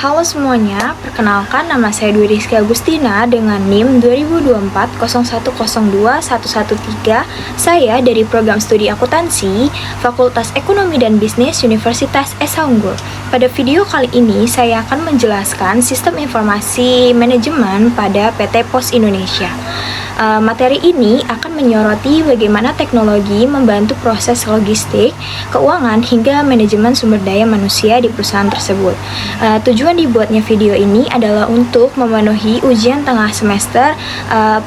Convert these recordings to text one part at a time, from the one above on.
Halo semuanya, perkenalkan nama saya Dwi Rizky Agustina dengan NIM 2024-0102-113. Saya dari Program Studi Akuntansi, Fakultas Ekonomi dan Bisnis Universitas Esa Unggul. Pada video kali ini, saya akan menjelaskan sistem informasi manajemen pada PT Pos Indonesia. Materi ini akan menyoroti bagaimana teknologi membantu proses logistik, keuangan, hingga manajemen sumber daya manusia di perusahaan tersebut. Tujuan dibuatnya video ini adalah untuk memenuhi ujian tengah semester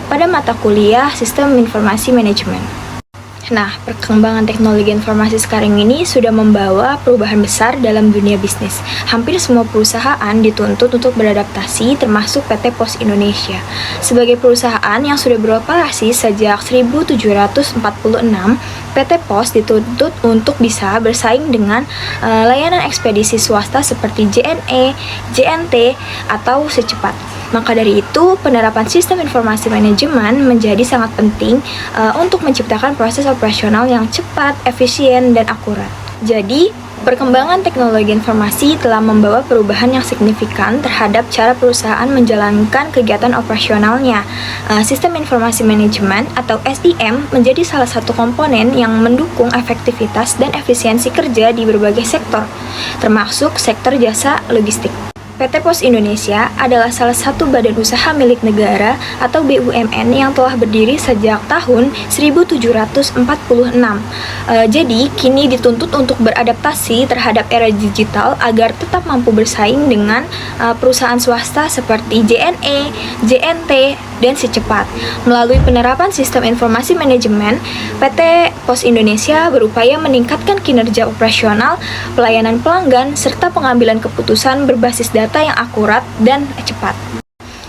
pada mata kuliah Sistem Informasi Manajemen. Nah, perkembangan teknologi informasi sekarang ini sudah membawa perubahan besar dalam dunia bisnis. Hampir semua perusahaan dituntut untuk beradaptasi, termasuk PT Pos Indonesia. Sebagai perusahaan yang sudah beroperasi sejak 1746, PT Pos dituntut untuk bisa bersaing dengan layanan ekspedisi swasta seperti JNE, JNT, atau Secepat. Maka dari itu, penerapan sistem informasi manajemen menjadi sangat penting untuk menciptakan proses operasional yang cepat, efisien, dan akurat. Jadi, perkembangan teknologi informasi telah membawa perubahan yang signifikan terhadap cara perusahaan menjalankan kegiatan operasionalnya. Sistem informasi manajemen atau SIM menjadi salah satu komponen yang mendukung efektivitas dan efisiensi kerja di berbagai sektor, termasuk sektor jasa logistik. PT Pos Indonesia adalah salah satu badan usaha milik negara atau BUMN yang telah berdiri sejak tahun 1746. Jadi, kini dituntut untuk beradaptasi terhadap era digital agar tetap mampu bersaing dengan perusahaan swasta seperti JNE, JNT, dan Secepat. Melalui penerapan sistem informasi manajemen, PT Pos Indonesia berupaya meningkatkan kinerja operasional, pelayanan pelanggan, serta pengambilan keputusan berbasis data yang akurat dan cepat.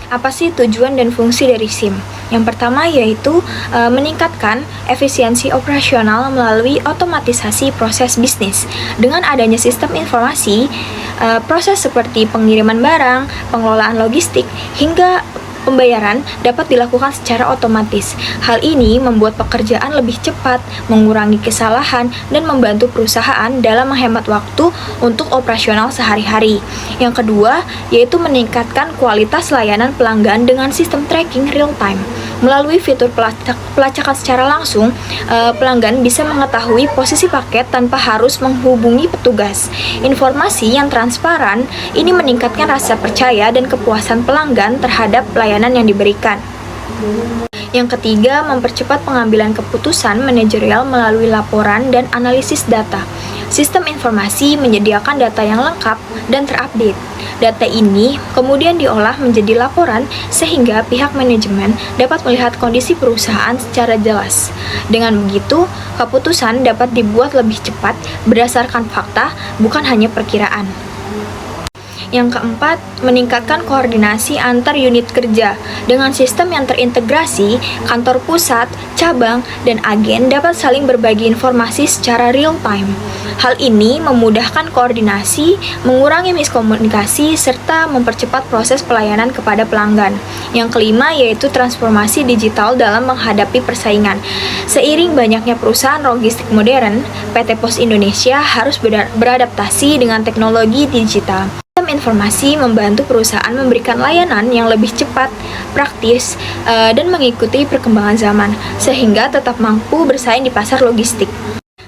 Apa sih tujuan dan fungsi dari SIM? Yang pertama yaitu meningkatkan efisiensi operasional melalui otomatisasi proses bisnis. Dengan adanya sistem informasi, proses seperti pengiriman barang, pengelolaan logistik, hingga pembayaran dapat dilakukan secara otomatis. Hal ini membuat pekerjaan lebih cepat, mengurangi kesalahan, dan membantu perusahaan dalam menghemat waktu untuk operasional sehari-hari. Yang kedua, yaitu meningkatkan kualitas layanan pelanggan dengan sistem tracking real-time. Melalui fitur pelacakan secara langsung, pelanggan bisa mengetahui posisi paket tanpa harus menghubungi petugas. Informasi yang transparan ini meningkatkan rasa percaya dan kepuasan pelanggan terhadap pelayanan yang diberikan. Yang ketiga, mempercepat pengambilan keputusan manajerial melalui laporan dan analisis data. Sistem informasi menyediakan data yang lengkap dan terupdate. Data ini kemudian diolah menjadi laporan sehingga pihak manajemen dapat melihat kondisi perusahaan secara jelas. Dengan begitu, keputusan dapat dibuat lebih cepat berdasarkan fakta, bukan hanya perkiraan. Yang keempat, meningkatkan koordinasi antar unit kerja. Dengan sistem yang terintegrasi, kantor pusat, cabang, dan agen dapat saling berbagi informasi secara real-time. Hal ini memudahkan koordinasi, mengurangi miskomunikasi, serta mempercepat proses pelayanan kepada pelanggan. Yang kelima yaitu transformasi digital dalam menghadapi persaingan. Seiring banyaknya perusahaan logistik modern, PT Pos Indonesia harus beradaptasi dengan teknologi digital. Sistem informasi membantu perusahaan memberikan layanan yang lebih cepat, praktis, dan mengikuti perkembangan zaman, sehingga tetap mampu bersaing di pasar logistik.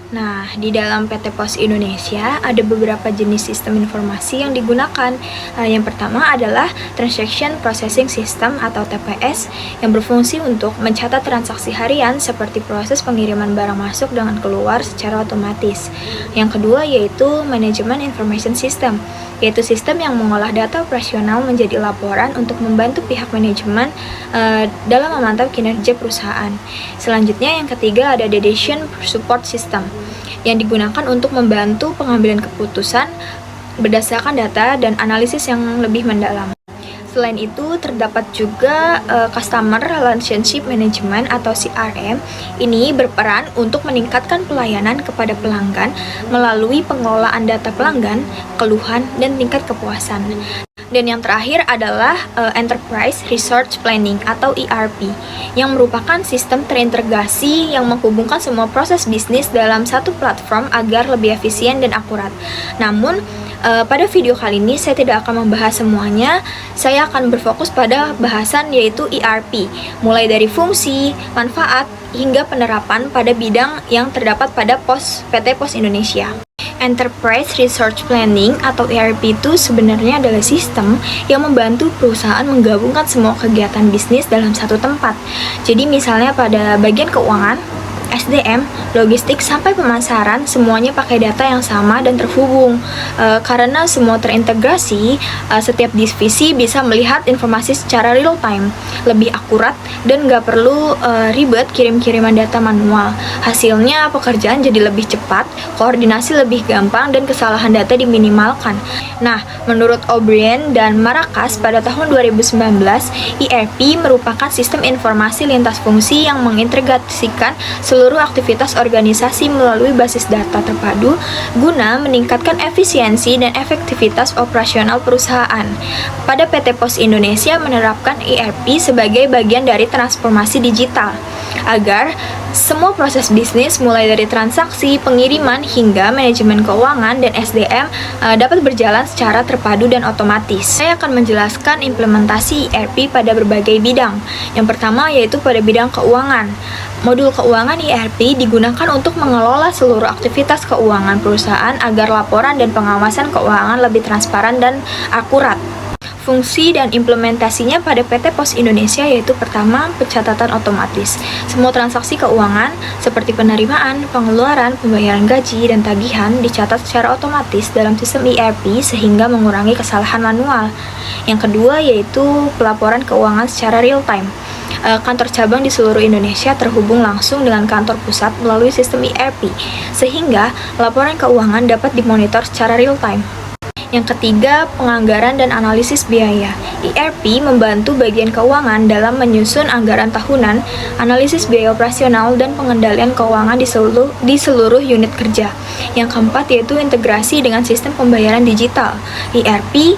Nah, di dalam PT Pos Indonesia ada beberapa jenis sistem informasi yang digunakan. Yang pertama adalah Transaction Processing System atau TPS yang berfungsi untuk mencatat transaksi harian seperti proses pengiriman barang masuk dengan keluar secara otomatis. Yang kedua yaitu Management Information System, yaitu sistem yang mengolah data operasional menjadi laporan untuk membantu pihak manajemen dalam memantau kinerja perusahaan. Selanjutnya yang ketiga ada Decision Support System yang digunakan untuk membantu pengambilan keputusan berdasarkan data dan analisis yang lebih mendalam. Selain itu, terdapat juga Customer Relationship Management atau CRM. Ini berperan untuk meningkatkan pelayanan kepada pelanggan melalui pengelolaan data pelanggan, keluhan, dan tingkat kepuasan. Dan yang terakhir adalah Enterprise Resource Planning atau ERP, yang merupakan sistem terintegrasi yang menghubungkan semua proses bisnis dalam satu platform agar lebih efisien dan akurat. Namun, pada video kali ini saya tidak akan membahas semuanya. Saya akan berfokus pada bahasan yaitu ERP, mulai dari fungsi, manfaat, hingga penerapan pada bidang yang terdapat pada PT Pos Indonesia. Enterprise Resource Planning atau ERP itu sebenarnya adalah sistem yang membantu perusahaan menggabungkan semua kegiatan bisnis dalam satu tempat. Jadi misalnya pada bagian keuangan, SDM, logistik, sampai pemasaran, semuanya pakai data yang sama dan terhubung. Karena semua terintegrasi, setiap divisi bisa melihat informasi secara real time, lebih akurat, dan nggak perlu ribet kirim-kiriman data manual. Hasilnya pekerjaan jadi lebih cepat, koordinasi lebih gampang, dan kesalahan data diminimalkan. Nah, menurut O'Brien dan Maracas pada tahun 2019, ERP merupakan sistem informasi lintas fungsi yang mengintegrasikan seluruh aktivitas organisasi melalui basis data terpadu guna meningkatkan efisiensi dan efektivitas operasional perusahaan. Pada PT Pos Indonesia menerapkan ERP sebagai bagian dari transformasi digital agar semua proses bisnis mulai dari transaksi, pengiriman, hingga manajemen keuangan dan SDM dapat berjalan secara terpadu dan otomatis. Saya akan menjelaskan implementasi ERP pada berbagai bidang. Yang pertama yaitu pada bidang keuangan. Modul keuangan ERP digunakan untuk mengelola seluruh aktivitas keuangan perusahaan agar laporan dan pengawasan keuangan lebih transparan dan akurat. Fungsi dan implementasinya pada PT Pos Indonesia yaitu pertama, pencatatan otomatis. Semua transaksi keuangan seperti penerimaan, pengeluaran, pembayaran gaji, dan tagihan dicatat secara otomatis dalam sistem ERP sehingga mengurangi kesalahan manual. Yang kedua yaitu pelaporan keuangan secara real time. Kantor cabang di seluruh Indonesia terhubung langsung dengan kantor pusat melalui sistem ERP, sehingga laporan keuangan dapat dimonitor secara real time. Yang ketiga, penganggaran dan analisis biaya. ERP membantu bagian keuangan dalam menyusun anggaran tahunan, analisis biaya operasional, dan pengendalian keuangan di seluruh unit kerja. Yang keempat yaitu integrasi dengan sistem pembayaran digital. ERP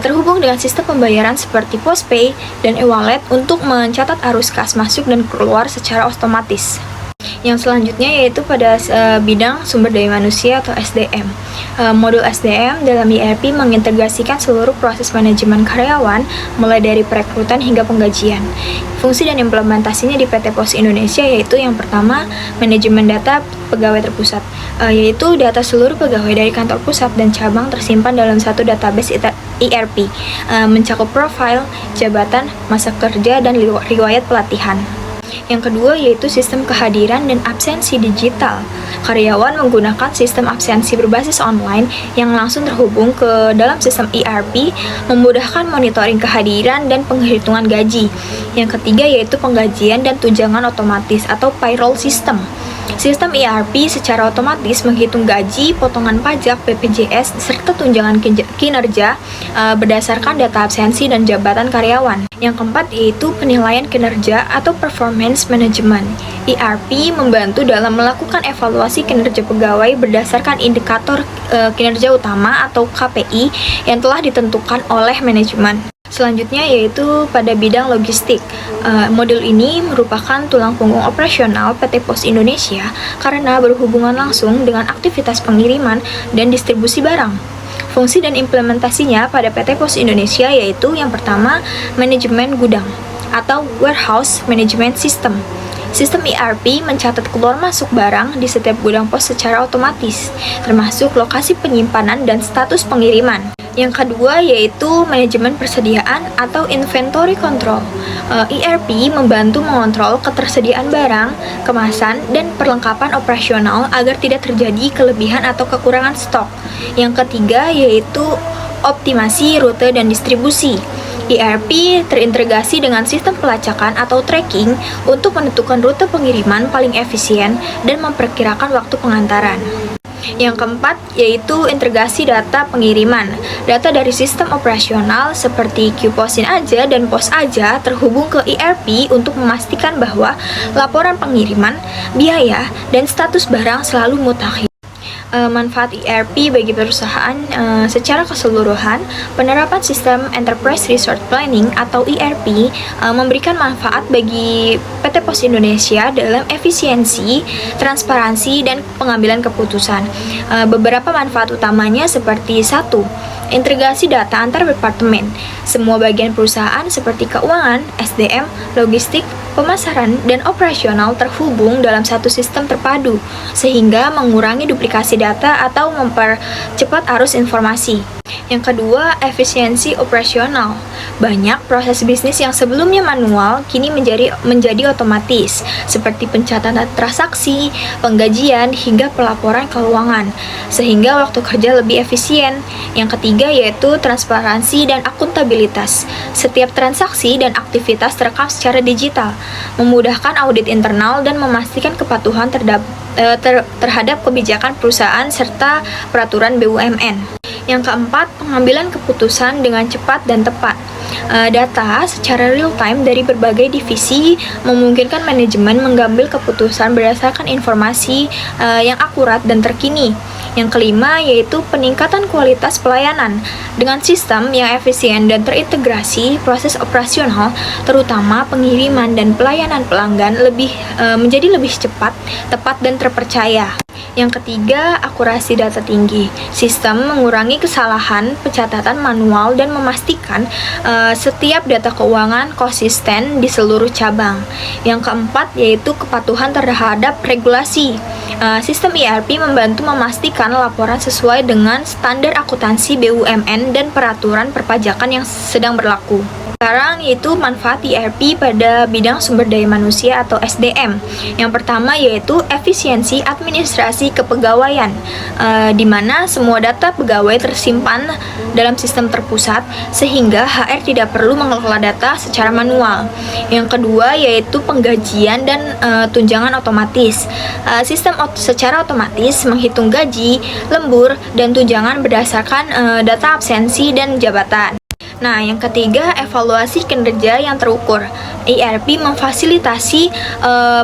terhubung dengan sistem pembayaran seperti PosPay dan e-wallet untuk mencatat arus kas masuk dan keluar secara otomatis. Yang selanjutnya yaitu pada bidang sumber daya manusia atau SDM. Modul SDM dalam ERP mengintegrasikan seluruh proses manajemen karyawan mulai dari perekrutan hingga penggajian. Fungsi dan implementasinya di PT Pos Indonesia yaitu yang pertama, manajemen data pegawai terpusat, yaitu data seluruh pegawai dari kantor pusat dan cabang tersimpan dalam satu database ERP, mencakup profil, jabatan, masa kerja, dan riwayat pelatihan. Yang kedua yaitu sistem kehadiran dan absensi digital. Karyawan menggunakan sistem absensi berbasis online yang langsung terhubung ke dalam sistem ERP, memudahkan monitoring kehadiran dan penghitungan gaji. Yang ketiga yaitu penggajian dan tunjangan otomatis atau payroll system. Sistem ERP secara otomatis menghitung gaji, potongan pajak, BPJS, serta tunjangan kinerja berdasarkan data absensi dan jabatan karyawan. Yang keempat yaitu penilaian kinerja atau performance management. ERP membantu dalam melakukan evaluasi kinerja pegawai berdasarkan indikator kinerja utama atau KPI yang telah ditentukan oleh manajemen. Selanjutnya yaitu pada bidang logistik. Modul ini merupakan tulang punggung operasional PT Pos Indonesia karena berhubungan langsung dengan aktivitas pengiriman dan distribusi barang. Fungsi dan implementasinya pada PT Pos Indonesia yaitu yang pertama, manajemen gudang atau warehouse management system. Sistem ERP mencatat keluar masuk barang di setiap gudang pos secara otomatis, termasuk lokasi penyimpanan dan status pengiriman. Yang kedua yaitu manajemen persediaan atau inventory control. ERP membantu mengontrol ketersediaan barang, kemasan, dan perlengkapan operasional agar tidak terjadi kelebihan atau kekurangan stok. Yang ketiga yaitu optimasi rute dan distribusi. ERP terintegrasi dengan sistem pelacakan atau tracking untuk menentukan rute pengiriman paling efisien dan memperkirakan waktu pengantaran. Yang keempat yaitu integrasi data pengiriman. Data dari sistem operasional seperti QPosin Aja dan Pos Aja terhubung ke ERP untuk memastikan bahwa laporan pengiriman, biaya, dan status barang selalu mutakhir. Manfaat ERP bagi perusahaan secara keseluruhan, penerapan sistem Enterprise Resource Planning atau ERP memberikan manfaat bagi PT Pos Indonesia dalam efisiensi, transparansi, dan pengambilan keputusan. Beberapa manfaat utamanya seperti: 1. Integrasi data antar departemen. Semua bagian perusahaan seperti keuangan, SDM, logistik, pemasaran, dan operasional terhubung dalam satu sistem terpadu, sehingga mengurangi duplikasi data atau mempercepat arus informasi. Yang kedua, efisiensi operasional. Banyak proses bisnis yang sebelumnya manual kini menjadi otomatis, seperti pencatatan transaksi, penggajian, hingga pelaporan keuangan, sehingga waktu kerja lebih efisien. Yang ketiga yaitu transparansi dan akuntabilitas. Setiap transaksi dan aktivitas terekam secara digital, memudahkan audit internal dan memastikan kepatuhan terhadap kebijakan perusahaan serta peraturan BUMN. Yang keempat, pengambilan keputusan dengan cepat dan tepat. Data secara real time dari berbagai divisi memungkinkan manajemen mengambil keputusan berdasarkan informasi yang akurat dan terkini. Yang kelima yaitu peningkatan kualitas pelayanan. Dengan sistem yang efisien dan terintegrasi, proses operasional, terutama pengiriman dan pelayanan pelanggan menjadi lebih cepat, tepat, dan terpercaya. Yang ketiga, akurasi data tinggi. Sistem mengurangi kesalahan pencatatan manual dan memastikan setiap data keuangan konsisten di seluruh cabang. Yang keempat yaitu kepatuhan terhadap regulasi. Sistem ERP membantu memastikan laporan sesuai dengan standar akuntansi BUMN dan peraturan perpajakan yang sedang berlaku. Sekarang yaitu manfaat ERP pada bidang sumber daya manusia atau SDM. Yang pertama yaitu efisiensi administrasi kepegawaian, di mana semua data pegawai tersimpan dalam sistem terpusat sehingga HR tidak perlu mengelola data secara manual. Yang kedua yaitu penggajian dan tunjangan otomatis. Sistem secara otomatis menghitung gaji, lembur, dan tunjangan berdasarkan data absensi dan jabatan. Nah, yang ketiga, evaluasi kinerja yang terukur. ERP memfasilitasi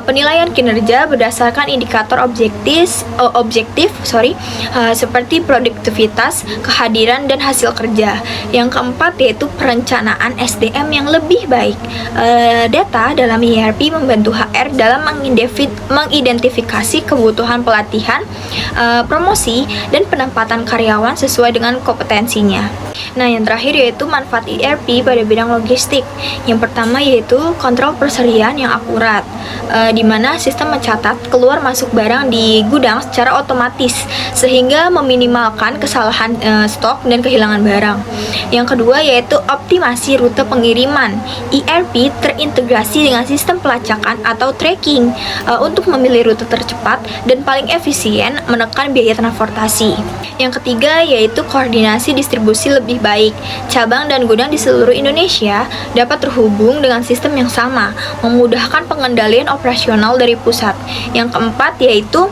penilaian kinerja berdasarkan indikator objektif seperti produktivitas, kehadiran, dan hasil kerja. Yang keempat yaitu perencanaan SDM yang lebih baik. Data dalam ERP membantu HR dalam mengidentifikasi kebutuhan pelatihan, promosi, dan penempatan karyawan sesuai dengan kompetensinya. Nah, yang terakhir yaitu manfaat ERP pada bidang logistik. Yang pertama yaitu kontrol persediaan yang akurat, di mana sistem mencatat keluar masuk barang di gudang secara otomatis sehingga meminimalkan kesalahan stok dan kehilangan barang. Yang kedua yaitu optimasi rute pengiriman. ERP terintegrasi dengan sistem pelacakan atau tracking untuk memilih rute tercepat dan paling efisien menekan biaya transportasi. Yang ketiga yaitu koordinasi distribusi lebih baik. Cabang dan gudang di seluruh Indonesia dapat terhubung dengan sistem yang sama, memudahkan pengendalian operasional dari pusat. Yang keempat yaitu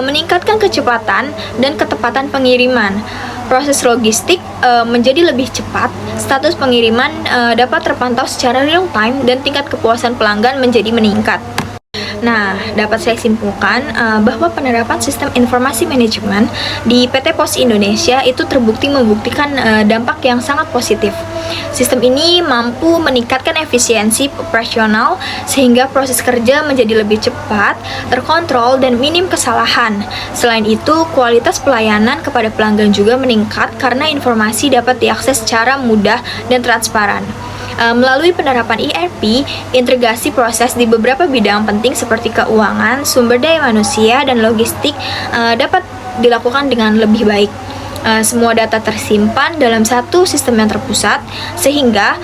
meningkatkan kecepatan dan ketepatan pengiriman. Proses logistik menjadi lebih cepat, status pengiriman dapat terpantau secara real time, dan tingkat kepuasan pelanggan menjadi meningkat. Nah, dapat saya simpulkan bahwa penerapan sistem informasi manajemen di PT Pos Indonesia itu terbukti membuktikan dampak yang sangat positif. Sistem ini mampu meningkatkan efisiensi operasional sehingga proses kerja menjadi lebih cepat, terkontrol, dan minim kesalahan. Selain itu, kualitas pelayanan kepada pelanggan juga meningkat karena informasi dapat diakses secara mudah dan transparan. Melalui penerapan ERP, integrasi proses di beberapa bidang penting seperti keuangan, sumber daya manusia, dan logistik dapat dilakukan dengan lebih baik. Semua data tersimpan dalam satu sistem yang terpusat sehingga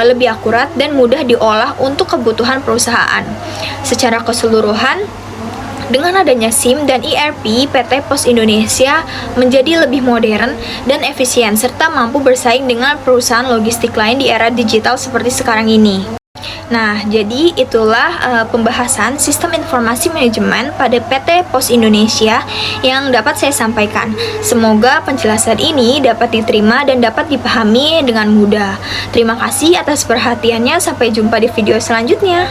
lebih akurat dan mudah diolah untuk kebutuhan perusahaan. Secara keseluruhan, dengan adanya SIM dan ERP, PT Pos Indonesia menjadi lebih modern dan efisien serta mampu bersaing dengan perusahaan logistik lain di era digital seperti sekarang ini. Nah, jadi itulah pembahasan sistem informasi manajemen pada PT Pos Indonesia yang dapat saya sampaikan. Semoga penjelasan ini dapat diterima dan dapat dipahami dengan mudah. Terima kasih atas perhatiannya, sampai jumpa di video selanjutnya.